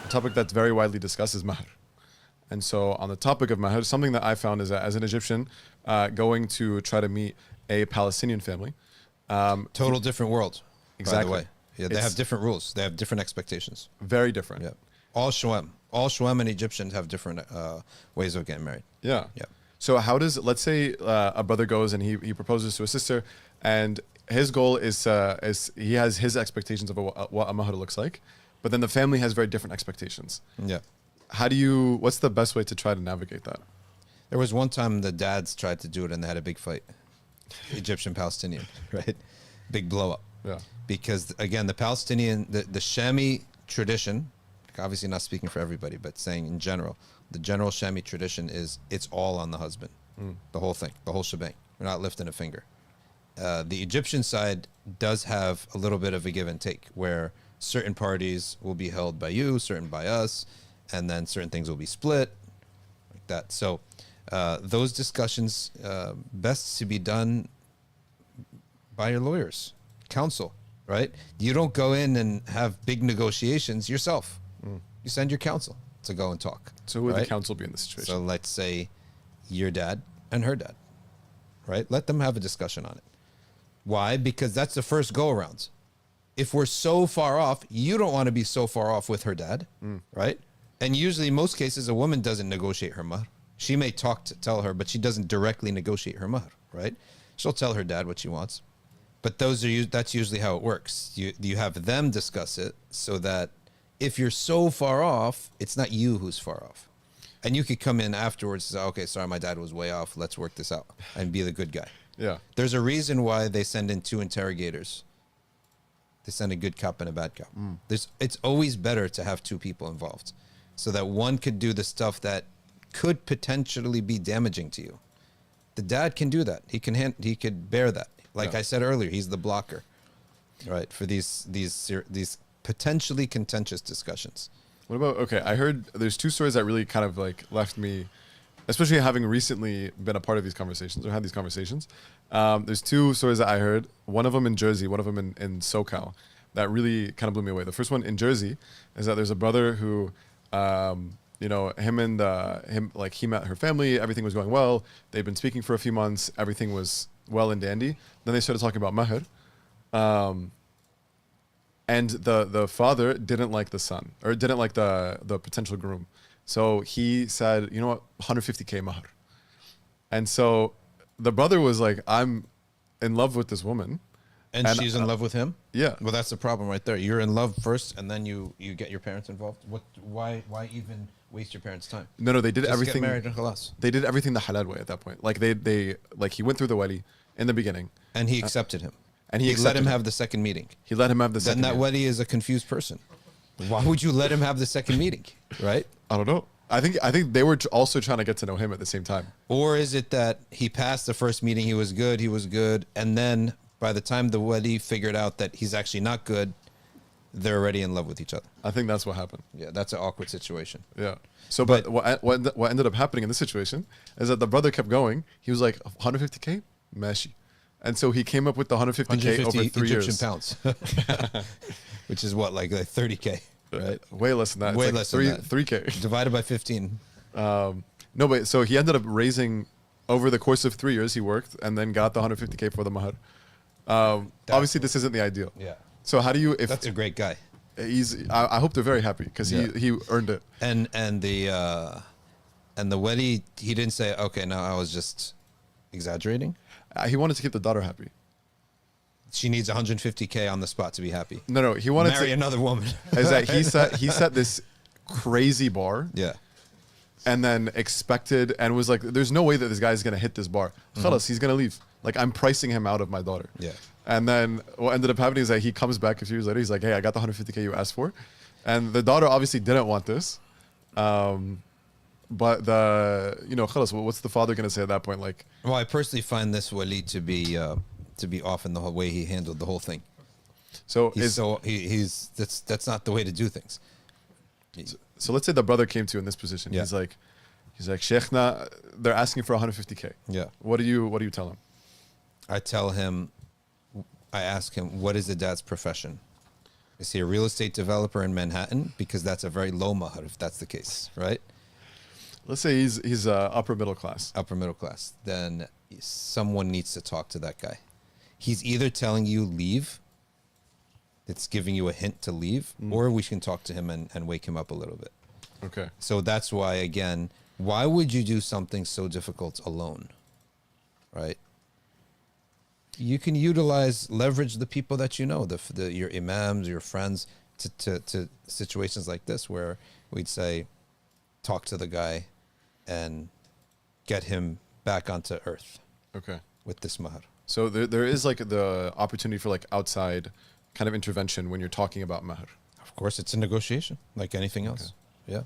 a topic that's very widely discussed is mahr. And so on the topic of mahr, something that I found is that as an Egyptian going to try to meet a Palestinian family. Total different world, Exactly. by the way. Yeah, they have different rules. They have different expectations. Very different. Yeah. All Shuam and Egyptians have different ways of getting married. Yeah. Yeah. So how does, let's say a brother goes and he proposes to a sister, and his goal is he has his expectations of what a mahr looks like, but then the family has very different expectations. Yeah. What's the best way to try to navigate that? There was one time the dads tried to do it and they had a big fight. Egyptian Palestinian, right? Big blow up. Yeah. Because again, the Palestinian, the Shami tradition, obviously not speaking for everybody, but saying in general, the general Shami tradition is it's all on the husband. The whole thing, the whole shebang. We're not lifting a finger. The Egyptian side does have a little bit of a give and take where certain parties will be held by you, certain by us, and then certain things will be split like that. So those discussions best to be done by your lawyers, counsel, right? You don't go in and have big negotiations yourself. You send your counsel to go and talk. So who would right? the counsel be in this situation? So let's say your dad and her dad, right? Let them have a discussion on it. Why? Because that's the first go around. If we're so far off, you don't want to be so far off with her dad, right? And usually in most cases, a woman doesn't negotiate her mahr. She may talk to tell her, but she doesn't directly negotiate her mahr, right? She'll tell her dad what she wants. But that's usually how it works. You have them discuss it so that if you're so far off, it's not you who's far off. And you could come in afterwards and say, okay, sorry, my dad was way off. Let's work this out and be the good guy. Yeah. There's a reason why they send in 2 interrogators. They send a good cop and a bad cop. It's always better to have 2 people involved so that one could do the stuff that could potentially be damaging to you. The dad can do that. He could bear that. Like I said earlier, he's the blocker, right? For these potentially contentious discussions. What about, okay, I heard there's 2 stories that really kind of like left me, especially having recently been a part of these conversations or had these conversations. There's 2 stories that I heard, one of them in Jersey, one of them in SoCal, that really kind of blew me away. The first one in Jersey is that there's a brother who, you know, he met her family, everything was going well. They'd been speaking for a few months, everything was well and dandy. Then they started talking about mahr. And the father didn't like the son, or didn't like the potential groom. So he said, you know what, 150K mahr. And so the brother was like, I'm in love with this woman. And she's in love with him? Yeah. Well, that's the problem right there. You're in love first, and then you get your parents involved. Why even waste your parents' time? No, they did Just everything. Get married and khalas. They did everything the halal way at that point. Like he went through the wali in the beginning. And he accepted him. And he let him accepted have the second meeting. He let him have the second Then that wali is a confused person. Why would you let him have the second meeting, right? I don't know. I think they were also trying to get to know him at the same time. Or is it that he passed the first meeting, he was good, and then by the time the wali figured out that he's actually not good, they're already in love with each other? I think that's what happened. Yeah, that's an awkward situation. Yeah. So, but what ended up happening in this situation is that the brother kept going. He was like, 150K? Meshi. And so he came up with the 150K over 3 years. Egyptian pounds. Which is what, like 30K, right? Way less than that. Way it's less like than that. 3K. Divided by 15. No, but so he ended up raising, over the course of 3 years, he worked and then got the 150K for the mahr. Obviously, this isn't the ideal. Yeah. So how do you, if That's a great guy. I hope they're very happy because he earned it. And the wali, he didn't say, okay, no, I was just exaggerating. He wanted to keep the daughter happy. She needs 150K on the spot to be happy. No, he wanted Marry to another woman. Is that he set this crazy bar. Yeah. And then expected and was like, there's no way that this guy's gonna hit this bar. Khalas, he's gonna leave. Like, I'm pricing him out of my daughter. Yeah. And then what ended up happening is that he comes back a few years later. He's like, hey, I got the 150K you asked for. And the daughter obviously didn't want this. But khalas, what's the father gonna say at that point? Like, Well, I personally find this wali to be off in the whole way he handled the whole thing. so That's not the way to do things. So let's say the brother came to you in this position. Yeah. He's like, Sheikhna, they're asking for 150K. Yeah. What do you tell him? I ask him, what is the dad's profession? Is he a real estate developer in Manhattan? Because that's a very low mahr if that's the case, right? Let's say he's upper middle class. Upper middle class. Then someone needs to talk to that guy. He's either telling you leave, it's giving you a hint to leave, or we can talk to him and wake him up a little bit. Okay. So that's why, again, why would you do something so difficult alone, right? You can leverage the people that you know, your imams, your friends, to situations like this where we'd say, talk to the guy and get him back onto earth. Okay. With this mahr. So there is like the opportunity for like outside kind of intervention when you're talking about mahr. Of course, it's a negotiation like anything else. Okay.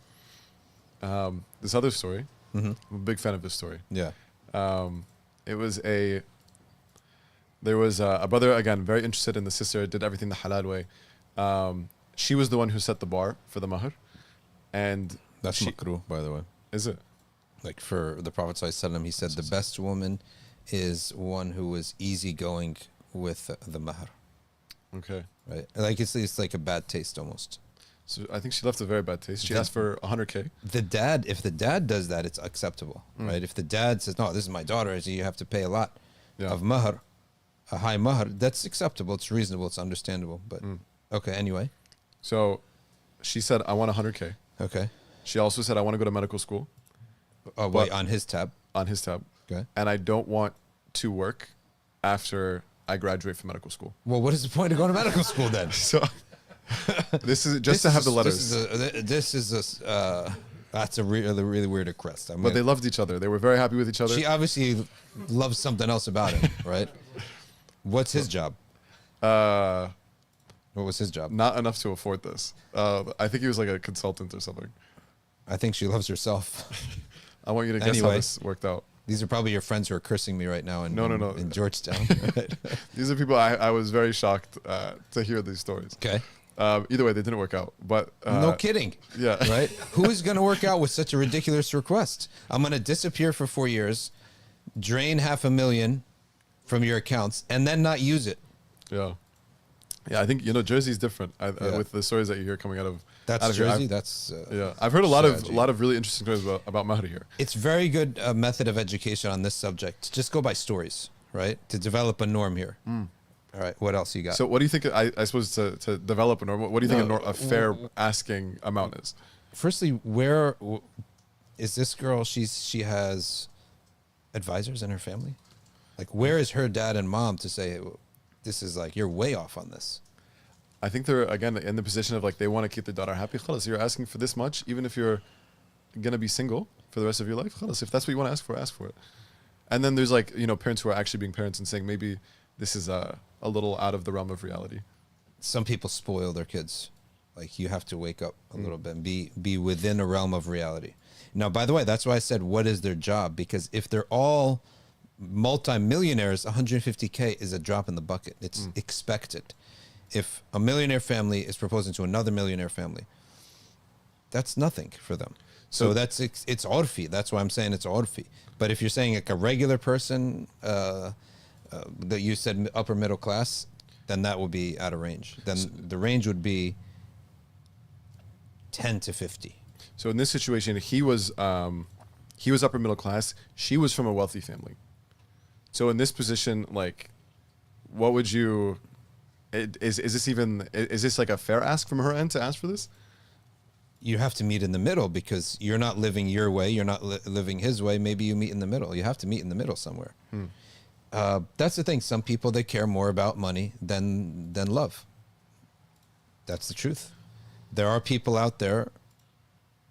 Yeah. This other story, I'm a big fan of this story. Yeah. There was a brother, again, very interested in the sister, did everything the halal way. She was the one who set the bar for the mahr. And that's makruh, by the way. Is it? Like for the Prophet ﷺ, he said the best woman is one who is easygoing with the mahr. Okay. Right? Like it's like a bad taste almost. So I think she left a very bad taste. She asked for 100K. If the dad does that, it's acceptable, right? If the dad says, no, this is my daughter, so you have to pay a lot of mahr, a high mahr, that's acceptable, it's reasonable, it's understandable. But okay, anyway. So she said, I want 100K. Okay. She also said, I want to go to medical school. Wait, on his tab? On his tab. Okay. And I don't want to work after I graduate from medical school. Well, what is the point of going to medical school then? So this is just to have the letters. That's a really, really weird request. But they loved each other. They were very happy with each other. She obviously loves something else about him, right? What's his job? What was his job? Not enough to afford this. I think he was like a consultant or something. I think she loves herself. I want you to guess how this worked out. These are probably your friends who are cursing me right now in Georgetown. Right? These are people I was very shocked to hear these stories. Okay. Either way, they didn't work out. But no kidding. Yeah. Right? Who is going to work out with such a ridiculous request? I'm going to disappear for 4 years, drain $500,000 from your accounts, and then not use it. Yeah. Yeah, I think, Jersey's different with the stories that you hear coming out of. That's Jersey. I've heard a lot of really interesting stories about mahr here. It's very good method of education on this subject. Just go by stories, right? To develop a norm here. All right. What else you got? So what do you think? I suppose to develop a norm. What do you think a fair asking amount is? Firstly, where is this girl? She has advisors in her family. Like, where is her dad and mom to say this is like you're way off on this? I think they're, again, in the position of like they want to keep their daughter happy. Khalas, you're asking for this much, even if you're going to be single for the rest of your life. Khalas, if that's what you want to ask for it. And then there's like, parents who are actually being parents and saying maybe this is a little out of the realm of reality. Some people spoil their kids. Like, you have to wake up a little bit and be within a realm of reality. Now, by the way, that's why I said, what is their job? Because if they're all multi-millionaires, 150K is a drop in the bucket. It's expected. If a millionaire family is proposing to another millionaire family, that's nothing for them. So it's orfi. That's why I'm saying it's orfi. But if you're saying like a regular person that you said upper middle class, then that would be out of range. Then the range would be 10 to 50. So in this situation, he was upper middle class. She was from a wealthy family. So in this position, like, what would you? Is this like a fair ask from her end to ask for this? You have to meet in the middle because you're not living your way. You're not living his way. Maybe you meet in the middle. You have to meet in the middle somewhere. That's the thing. Some people, they care more about money than love. That's the truth. There are people out there,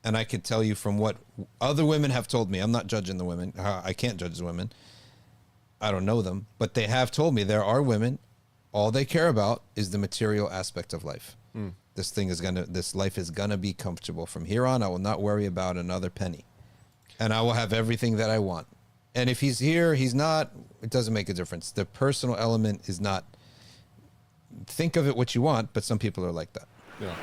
and I can tell you from what other women have told me. I'm not judging the women. I can't judge the women. I don't know them, but they have told me there are women, all they care about is the material aspect of life. This life is gonna be comfortable. From here on, I will not worry about another penny. And I will have everything that I want. And if he's here, he's not, it doesn't make a difference. The personal element is not, think of it what you want, but some people are like that. Yeah.